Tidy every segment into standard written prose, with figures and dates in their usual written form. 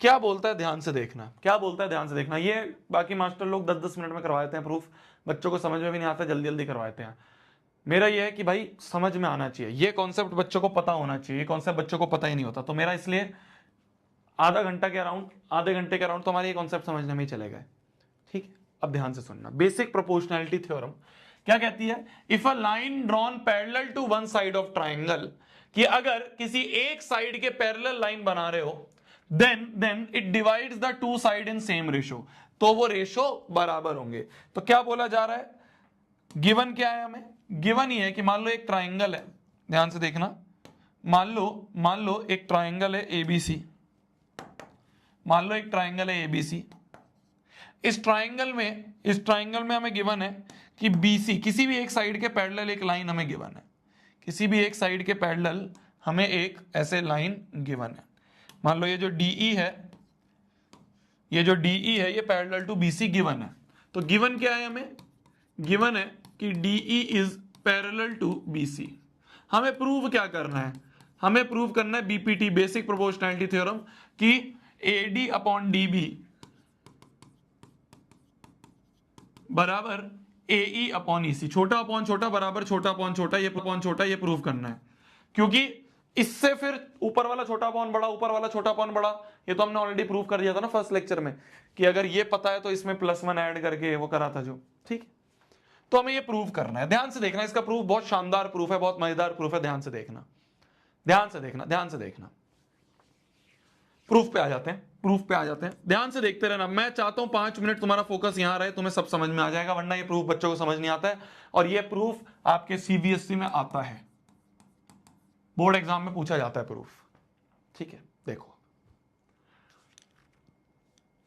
क्या बोलता है ध्यान से देखना, क्या बोलता है ध्यान से देखना। ये बाकी मास्टर लोग 10-10 मिनट में करवाते हैं प्रूफ, बच्चों को समझ में भी नहीं आता, जल्दी जल्दी करवाते हैं। मेरा ये है कि भाई समझ में आना चाहिए, ये कॉन्सेप्ट बच्चों को पता होना चाहिए, ये कॉन्सेप्ट बच्चों को पता ही नहीं होता। तो मेरा इसलिए आधे घंटे के अराउंड तो हमारे ये कॉन्सेप्ट समझने में ही चले गए। ठीक है, अब ध्यान से सुनना। बेसिक प्रोपोर्शनैलिटी थ्योरम क्या कहती है? If a line drawn parallel to one side of triangle, कि अगर किसी एक साइड के पैरेलल लाइन बना रहे हो, then it divides the two side in same ratio, तो वो रेशो बराबर होंगे। तो क्या बोला जा रहा है? गिवन क्या है हमें? गिवन ये है कि मान लो एक ट्राइंगल है, ध्यान से देखना, मान लो एक ट्राइंगल है एबीसी, मान लो एक ट्राइंगल है एबीसी। इस ट्राइंगल में हमें गिवन है कि बीसी, किसी भी एक साइड के पैरेलल एक लाइन हमें गिवन है, किसी भी एक साइड के पैरेलल हमें एक ऐसे लाइन गिवन है। मान लो ये जो डीई है, ये पैरेलल टू बीसी गिवन है। तो गिवन क्या है हमें? गिवन है कि DE is parallel to BC. हमें प्रूव क्या करना है? हमें प्रूव करना है बीपीटी, बेसिक प्रोपोर्शनैलिटी थ्योरम, कि एडी अपॉन डीबी बराबर एई अपॉन ईसी, छोटा अपॉन छोटा बराबर छोटा अपॉन छोटा, ये अपॉन छोटा, ये प्रूव करना है। क्योंकि इससे फिर ऊपर वाला छोटा अपॉन बड़ा, ऊपर वाला छोटा अपॉन बड़ा, ये तो हमने ऑलरेडी प्रूव कर दिया था ना फर्स्ट लेक्चर में, कि अगर ये पता है तो इसमें +1 ऐड करके वो करा था जो। ठीक, तो हमें ये प्रूव करना है। ध्यान से देखना, इसका प्रूफ बहुत शानदार प्रूफ है, बहुत मजेदार प्रूफ है। ध्यान से देखना, ध्यान से देखना, ध्यान से देखना। प्रूफ पे आ जाते हैं, ध्यान से देखते रहना। मैं चाहता हूं 5 मिनट तुम्हारा फोकस यहां रहे, तुम्हें सब समझ में आ जाएगा, वरना ये प्रूफ बच्चों को समझ नहीं आता है। और ये प्रूफ आपके सीबीएसई में आता है, बोर्ड एग्जाम में पूछा जाता है प्रूफ। ठीक है, देखो,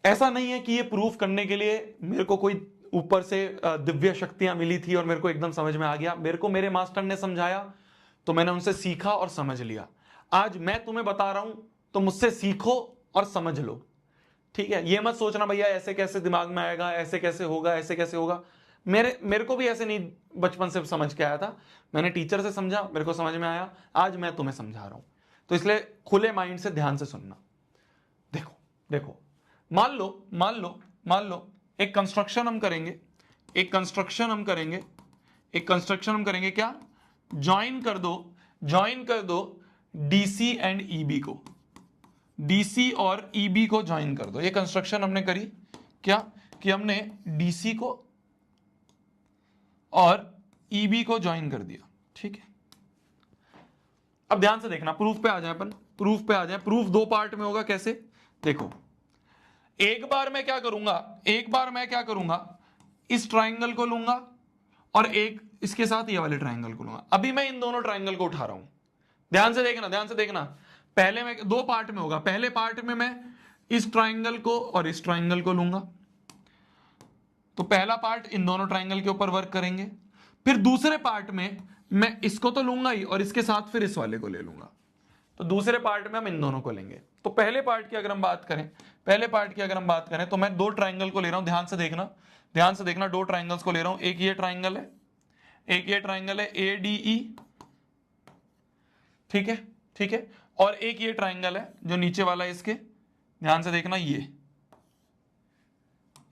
ऐसा नहीं है कि ये प्रूफ करने के लिए मेरे को कोई ऊपर से दिव्य शक्तियां मिली थी और मेरे को एकदम समझ में आ गया। मेरे को मेरे मास्टर ने समझाया तो मैंने उनसे सीखा और समझ लिया। आज मैं तुम्हें बता रहा हूं तो मुझसे सीखो और समझ लो। ठीक है, ये मत सोचना भैया ऐसे कैसे दिमाग में आएगा, ऐसे कैसे होगा, ऐसे कैसे होगा। मेरे को भी ऐसे नहीं बचपन से समझ के आया था, मैंने टीचर से समझा, मेरे को समझ में आया, आज मैं तुम्हें समझा रहा हूं। तो इसलिए खुले माइंड से ध्यान से सुनना। देखो, मान लो एक कंस्ट्रक्शन हम करेंगे, क्या? ज्वाइन कर दो डीसी एंड ईबी को, डीसी और ईबी को ज्वाइन कर दो। ये कंस्ट्रक्शन हमने करी क्या? कि हमने डीसी को और ईबी को ज्वाइन कर दिया। ठीक है, अब ध्यान से देखना, प्रूफ पे आ जाए प्रूफ 2 पार्ट में होगा। कैसे? देखो, एक बार मैं क्या करूंगा, इस ट्राइंगल को लूंगा और एक इसके साथ ये वाले ट्राइंगल को लूंगा। अभी मैं इन दोनों ट्राइंगल को उठा रहा हूं, ध्यान से देखना। पहले मैं 2 पार्ट में होगा, पहले पार्ट में मैं इस ट्राइंगल को और इस ट्राइंगल को लूंगा, तो पहला पार्ट इन दोनों ट्राइंगल के ऊपर वर्क करेंगे। फिर दूसरे पार्ट में मैं इसको तो लूंगा ही और इसके साथ फिर इस वाले को ले लूंगा। तो दूसरे पार्ट में हम इन दोनों को लेंगे। तो पहले पार्ट की अगर हम बात करें तो मैं 2 ट्राइंगल को ले रहा हूं, ध्यान से देखना, 2 ट्राइंगल्स को ले रहा हूं। एक ये ट्राइंगल है ADE, ठीक है, और एक ये ट्राइंगल है जो नीचे वाला है इसके, ध्यान से देखना, ये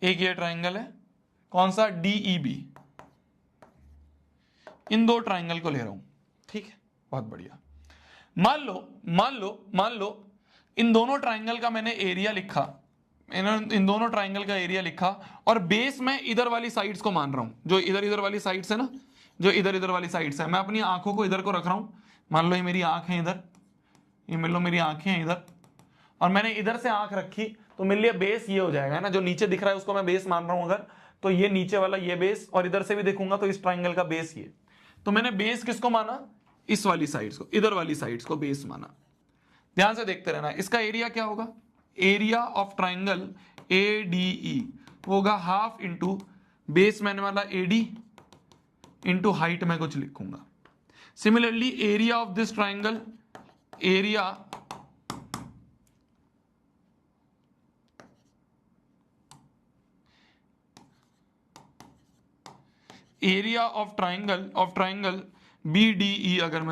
एक ये ट्राइंगल है, कौन सा? DEB। इन 2 ट्राइंगल को ले रहा हूं। ठीक है, बहुत बढ़िया। मान लो इन दोनों ट्राइंगल का मैंने एरिया लिखा, इन दोनों ट्राइंगल का एरिया लिखा, और बेस मैं इधर वाली साइड्स को मान रहा हूं, जो इधर वाली साइड्स है ना, जो इधर वाली साइड्स है। मैं अपनी आंखों को इधर को रख रहा हूं, मान लो ये मेरी आंख है इधर, ये मान लो मेरी आंखें हैं इधर, और मैंने इधर से आंख रखी तो मेरे लिए बेस ये हो जाएगा ना, जो नीचे दिख रहा है उसको मैं बेस मान रहा हूं अगर, तो ये नीचे वाला ये बेस, और इधर से भी देखूंगा तो इस ट्राइंगल का बेस ये। तो मैंने बेस किसको माना? इस वाली साइड्स को, इधर वाली साइड्स को बेस माना। ध्यान से देखते रहना। इसका एरिया क्या होगा? एरिया ऑफ ट्राइंगल ADE होगा हाफ इंटू बेस मैंने वाला AD इंटू हाइट में कुछ लिखूंगा। Similarly area of this triangle, area of triangle BDE अगर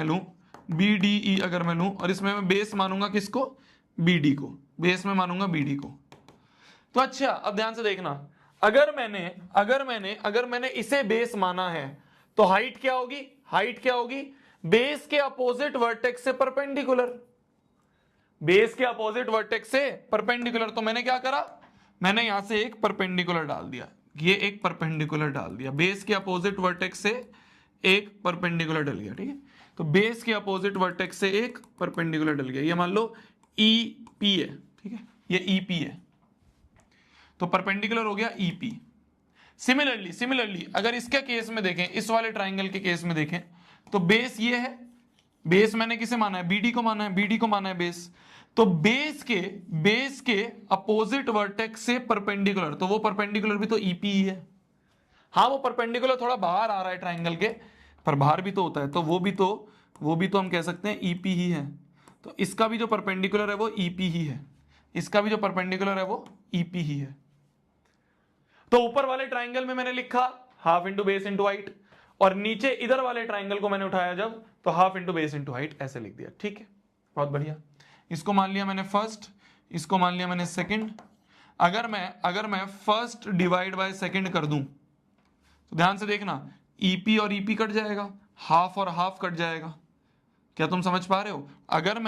मैं लूं, और इसमें मैं बेस मानूंगा किसको? BD को। बेस में मानूंगा बीडी को। तो अच्छा अब ध्यान से देखना, अगर मैंने इसे बेस माना है तो हाइट क्या होगी, हाइट क्या होगी, बेस के अपोजिट वर्टेक्स से परपेंडिकुलर, बेस के अपोजिट वर्टेक्स से परपेंडिकुलर। तो मैंने क्या करा, मैंने यहां से एक परपेंडिकुलर डाल दिया, ये एक परपेंडिकुलर डाल दिया, बेस के अपोजिट वर्टेक्स से एक परपेंडिकुलर डल गया, ठीक है। तो बेस के अपोजिट वर्टेक्स से एक परपेंडिकुलर डल गया, ये मान लो ईपी है, ठीक है, ये ईपी है, तो परपेंडिकुलर हो गया ईपी। सिमिलरली अगर इसके केस में देखें, इस वाले ट्राइंगल के केस में देखें, तो बेस ये है, बेस मैंने किसे माना है, बीडी को माना है, बीडी को माना है बेस। तो बेस के अपोजिट वर्टेक्स से परपेंडिकुलर, तो वो परपेंडिकुलर भी तो ईपी ही है। हाँ वो परपेंडिकुलर थोड़ा बाहर आ रहा है ट्राइंगल के, पर बाहर भी तो होता है, तो वो भी तो हम कह सकते हैं ईपी ही है। तो इसका भी जो परपेंडिकुलर है वो ईपी ही है, इसका भी जो परपेंडिकुलर है वो ईपी ही है। तो ऊपर वाले ट्राइंगल में मैंने लिखा half into base into height, और नीचे इधर वाले ट्राइंगल को मैंने उठाया जब, तो half into base into height ऐसे लिख दिया, ठीक है, बहुत बढ़िया। इसको मान लिया मैंने फर्स्ट, इसको मान लिया मैंने सेकंड। अगर मैं फर्स्ट डिवाइड बाय सेकंड कर दूं तो ध्यान से देखना, ईपी और ईपी कट जाएगा, हाफ और हाफ कट जाएगा। क्या तुम समझ पा रहे हो? अगर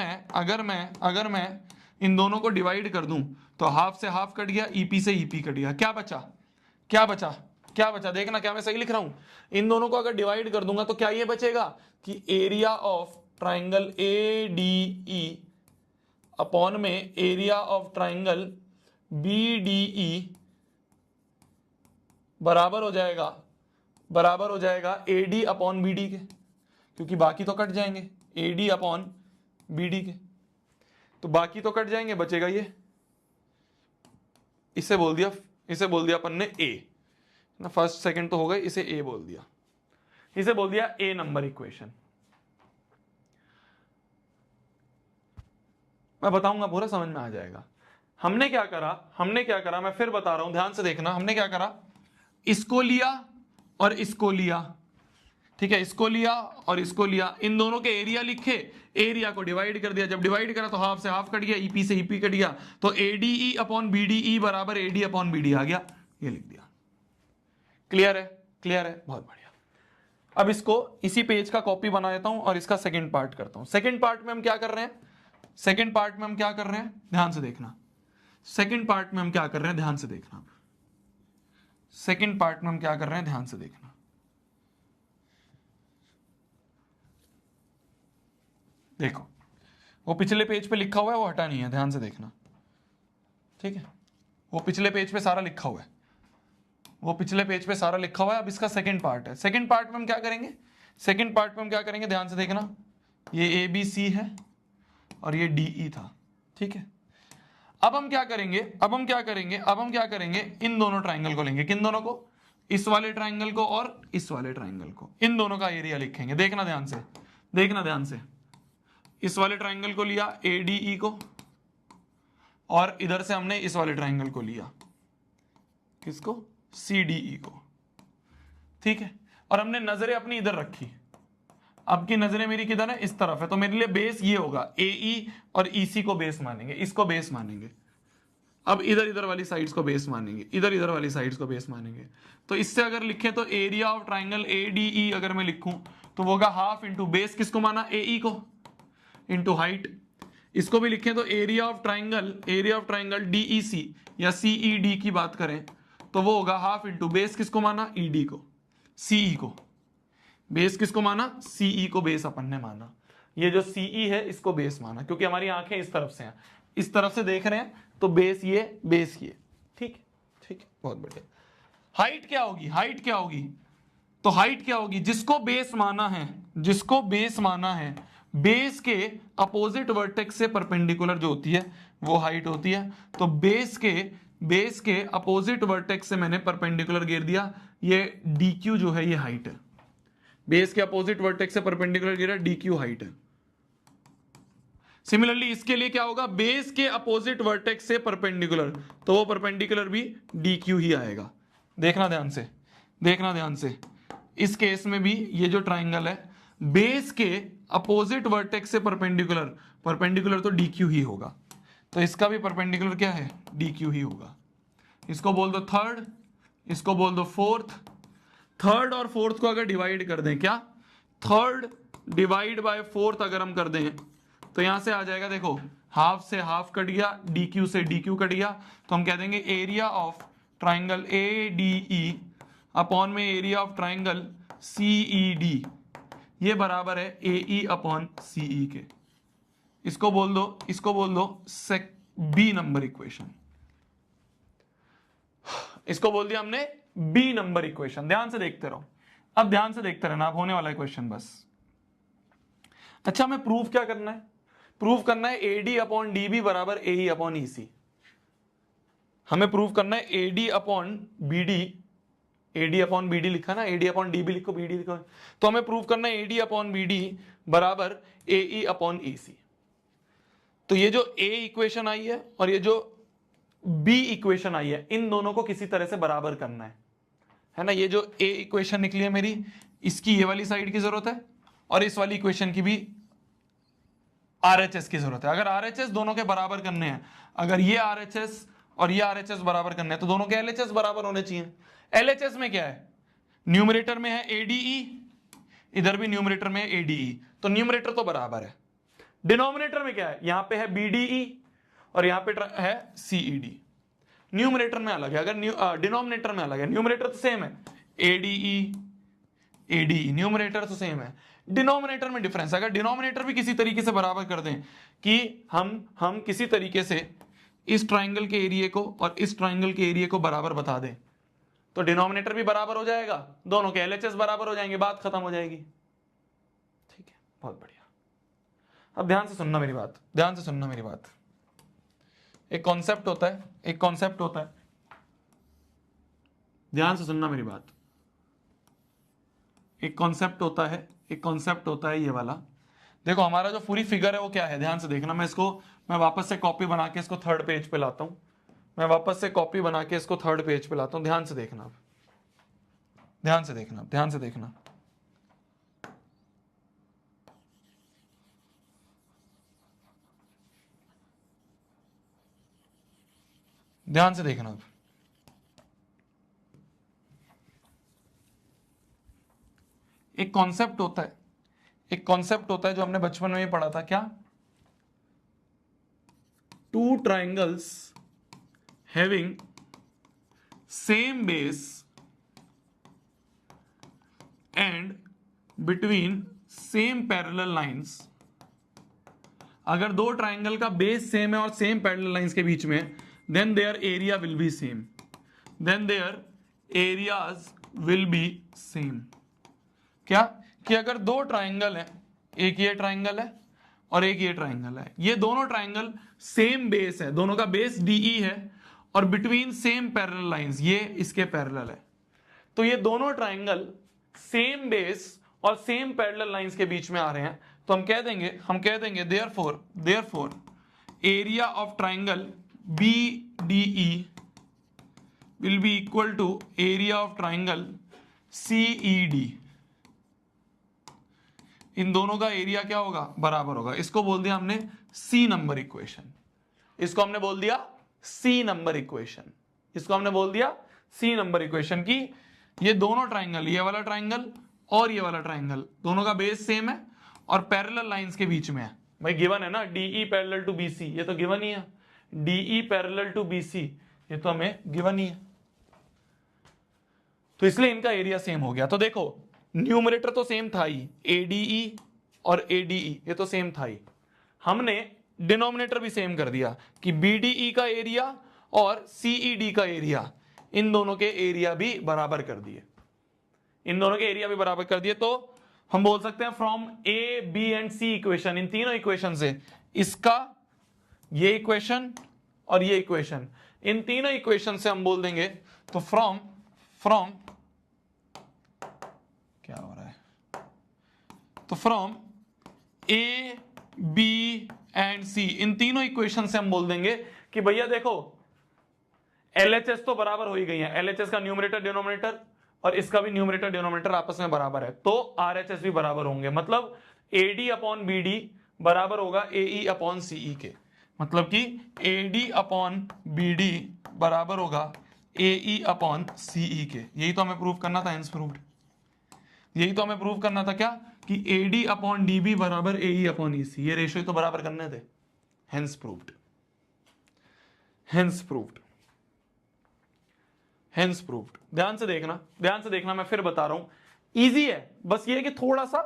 मैं इन दोनों को डिवाइड कर दूं तो हाफ से हाफ कट गया, ईपी से ईपी कट गया, क्या बचा, देखना क्या मैं सही लिख रहा हूं। इन दोनों को अगर डिवाइड कर दूंगा तो क्या ये बचेगा कि area of triangle A D E upon में area of triangle B D E बराबर हो जाएगा एडी अपॉन बीडी के, क्योंकि बाकी तो कट जाएंगे, एडी अपॉन बीडी के, तो बाकी तो कट जाएंगे, बचेगा ये, इसे बोल दिया अपन ने ए ना, फर्स्ट सेकंड तो हो गए, इसे ए बोल दिया, ए नंबर इक्वेशन। मैं बताऊंगा पूरा, समझ में आ जाएगा। हमने क्या करा मैं फिर बता रहा हूं, ध्यान से देखना। हमने क्या करा, इसको लिया और इसको लिया, ठीक है, इसको लिया और इसको लिया, इन दोनों के एरिया लिखे, एरिया को डिवाइड कर दिया, जब डिवाइड करा तो हाफ से हाफ कट गया, ईपी से ईपी कट गया, तो एडीई अपॉन बीडीई बराबर एडी अपॉन बीडी आ गया, ये लिख दिया। क्लियर है, बहुत बढ़िया। अब इसको इसी पेज का कॉपी बना देता हूं और इसका सेकंड पार्ट करता हूं। सेकंड पार्ट में हम क्या कर रहे हैं, ध्यान से देखना। सेकंड पार्ट में हम क्या कर रहे हैं, ध्यान से देखना। देखो वो पिछले पेज पे लिखा हुआ है, वो हटा नहीं है, ध्यान से देखना, ठीक है। वो पिछले पेज पे सारा लिखा हुआ है, अब इसका सेकंड पार्ट है। सेकंड पार्ट में हम क्या करेंगे, ध्यान से देखना। ये ए बी सी है और ये डी ई था, ठीक है। अब हम क्या करेंगे, इन दोनों ट्राइंगल को लेंगे, किन दोनों को, इस वाले ट्राइंगल को और इस वाले ट्राइंगल को, इन दोनों का एरिया लिखेंगे। देखना ध्यान से, इस वाले ट्राइंगल को लिया एडीई को, और इधर से हमने इस वाले ट्राइंगल को लिया, किसको, सीडीई को, ठीक है। और हमने नजरें अपनी इधर रखी, अब की नजरें मेरी किधर है, इस तरफ है, तो मेरे लिए बेस ये होगा, एई और ईसी को बेस मानेंगे, इसको बेस मानेंगे। अब इधर वाली साइड्स को बेस मानेंगे, इधर वाली साइड्स को बेस मानेंगे। तो इससे अगर लिखें तो एरिया ऑफ ट्राइंगल एडीई अगर मैं लिखूं तो वो होगा हाफ इंटू बेस, किसको माना, एई को, इंटू हाइट। इसको भी लिखें तो एरिया ऑफ ट्राइंगल डीईसी या सीईडी की बात करें तो वो होगा हाफ इंटू बेस, किसको माना, ईडी को, सीई को। बेस किसको माना, सीई को बेस अपन ने माना। ये जो सीई है इसको बेस माना, क्योंकि हमारी आंखें इस तरफ से हैं, इस तरफ से देख रहे हैं, तो बेस ये, ठीक है, बहुत बढ़िया। हाइट क्या होगी, तो हाइट क्या होगी, जिसको बेस माना है, बेस के अपोजिट वर्टेक्स से परपेंडिकुलर जो होती है वो हाइट होती है। तो बेस के अपोजिट वर्टेक्स से मैंने परपेंडिकुलर गिर दिया, ये डीक्यू जो है ये हाइट है, बेस के अपोजिट वर्टेक्स से परपेंडिकुलर गिरा, डीक्यू हाइट है। सिमिलरली इसके लिए क्या होगा, बेस के अपोजिट वर्टेक्स से परपेंडिकुलर, तो वो परपेंडिकुलर भी डीक्यू ही आएगा। देखना ध्यान से, इस केस में भी ये जो ट्राइंगल है, बेस के अपोजिट वर्टेक्स से परपेंडिकुलर तो डीक्यू ही होगा। तो इसका भी परपेंडिकुलर क्या है, डी क्यू ही होगा। इसको बोल दो थर्ड, इसको बोल दो फोर्थ। थर्ड और फोर्थ को अगर डिवाइड कर दें, क्या थर्ड डिवाइड बाय फोर्थ अगर हम कर दें तो यहां से आ जाएगा, देखो हाफ से हाफ कट गया, डी क्यू से डी क्यू कट गया, तो हम कह देंगे area of triangle A D E upon में area of triangle C E D, ये बराबर है ए ई अपॉन सी ई के। इसको बोल दो बी नंबर इक्वेशन। इसको बोल दिया हमने बी नंबर इक्वेशन। ध्यान से देखते रहो, अब ध्यान से देखते रहना, अब होने वाला है क्वेश्चन बस। अच्छा, हमें प्रूफ क्या करना है? प्रूफ करना है एडी अपॉन डी बी बराबर ए ई अपॉन ई सी। हमें प्रूफ करना है AD upon B D, AD upon B D लिखा ना, एडी अपॉन डी बी लिखो, बी डी लिखो, तो हमें प्रूफ करना है एडी अपॉन बी डी बराबर ए ई अपॉन ई सी। तो ये जो ए इक्वेशन आई है और ये जो बी इक्वेशन आई है, इन दोनों को किसी तरह से बराबर करना है ना। ये जो ए इक्वेशन निकली है मेरी, इसकी ये वाली साइड की जरूरत है और इस वाली इक्वेशन की भी आरएचएस की जरूरत है। अगर आरएचएस दोनों के बराबर करने हैं, अगर ये आरएचएस और ये आरएचएस बराबर करने हैं, तो दोनों के एलएचएस बराबर होने चाहिए। एलएचएस में क्या है, न्यूमरेटर में है एडीई, इधर भी न्यूमरेटर में है एडीई, तो न्यूमरेटर तो बराबर है। डिनोमिनेटर में क्या है, यहां पे है बीडीई और यहां पे है सीईडी। न्यूमरेटर में अलग है, अगर डिनोमिनेटर में अलग है। न्यूमरेटर तो सेम है, एडीई एडीई, न्यूमरेटर तो सेम है, डिनोमिनेटर में डिफरेंस। अगर डिनोमिनेटर भी किसी तरीके से बराबर कर दें कि हम किसी तरीके से इस ट्राइंगल के एरिया को और इस ट्राइंगल के एरिया को बराबर बता दें, तो डिनोमिनेटर भी बराबर हो जाएगा, दोनों के एलएचएस बराबर हो जाएंगे, बात खत्म हो जाएगी। ठीक है, बहुत बढ़िया। अब ध्यान से सुनना मेरी बात, ध्यान से सुनना मेरी बात। एक कॉन्सेप्ट होता है, एक कॉन्सेप्ट होता है, ध्यान से सुनना मेरी बात। एक कॉन्सेप्ट होता है, एक कॉन्सेप्ट होता है ये वाला। देखो हमारा जो पूरी फिगर है वो क्या है, ध्यान से देखना। मैं वापस से कॉपी बना के इसको थर्ड पेज पे लाता हूं, मैं वापस से कॉपी बना के इसको थर्ड पेज पे लाता हूं। ध्यान से देखना, ध्यान से देखना, ध्यान से देखना। ध्यान से देखना। एक कॉन्सेप्ट होता है, एक कॉन्सेप्ट होता है जो हमने बचपन में ही पढ़ा था, क्या, two triangles having same base and between same parallel lines. अगर दो ट्राइंगल का बेस सेम है और सेम पैरेलल लाइंस के बीच में, then their area will be same, then their areas will be same। क्या कि अगर दो ट्राइंगल है, एक ये ट्राइंगल है और एक ये ट्राइंगल है, ये दोनों ट्राइंगल सेम बेस है, दोनों का बेस डीई है और बिटवीन सेम पैरेलल लाइंस, ये इसके पैरेलल है, तो ये दोनों ट्राइंगल सेम बेस और सेम पैरेलल लाइंस के बीच में आ रहे हैं, तो हम कह देंगे therefore area of triangle BDE will be equal to area of triangle CED। इन दोनों का एरिया क्या होगा, बराबर होगा। इसको बोल दिया हमने सी नंबर इक्वेशन, इसको हमने बोल दिया सी नंबर इक्वेशन, इसको हमने बोल दिया सी नंबर इक्वेशन की ये दोनों ट्राइंगल, ये वाला ट्राइंगल और ये वाला ट्राइंगल, दोनों का बेस सेम है और पैरेलल लाइंस के बीच में है। भाई गिवन है ना, DE पैरेलल टू BC, ये तो गिवन ही है। DE पैरेलल टू BC, ये तो हमें गिवन ही है, तो इसलिए इनका एरिया सेम हो गया। तो देखो न्यूमरेटर तो सेम था ही, ADE और ADE ये तो सेम था ही, हमने डिनोमिनेटर भी सेम कर दिया कि BDE का एरिया और CED का एरिया, इन दोनों के एरिया भी बराबर कर दिए, इन दोनों के एरिया भी बराबर कर दिए। तो हम बोल सकते हैं from A, B and C equation, इन तीनों इक्वेशन से, इसका ये इक्वेशन और ये इक्वेशन, इन तीनों इक्वेशन से हम बोल देंगे, तो फ्रॉम क्या हो रहा है, तो from A, B and C, इन तीनों इक्वेशन से हम बोल देंगे कि भैया देखो LHS तो बराबर हो ही गई है, LHS का न्यूमरेटर डिनोमिनेटर और इसका भी न्यूमरेटर डिनोमिनेटर आपस में बराबर है, तो RHS भी बराबर होंगे। मतलब AD अपॉन BD बराबर होगा AE अपॉन CE के। मतलब कि AD अपॉन BD बराबर होगा AE अपॉन CE के। यही तो हमें प्रूव करना था, हेंस प्रूव्ड। यही तो हमें प्रूव करना था क्या, कि AD अपॉन DB बराबर AE अपॉन EC, ये रेशियो तो बराबर करने थे। Hence proved, hence proved, hence proved. ध्यान से देखना, ध्यान से देखना, मैं फिर बता रहा हूं, इजी है, बस ये है कि थोड़ा सा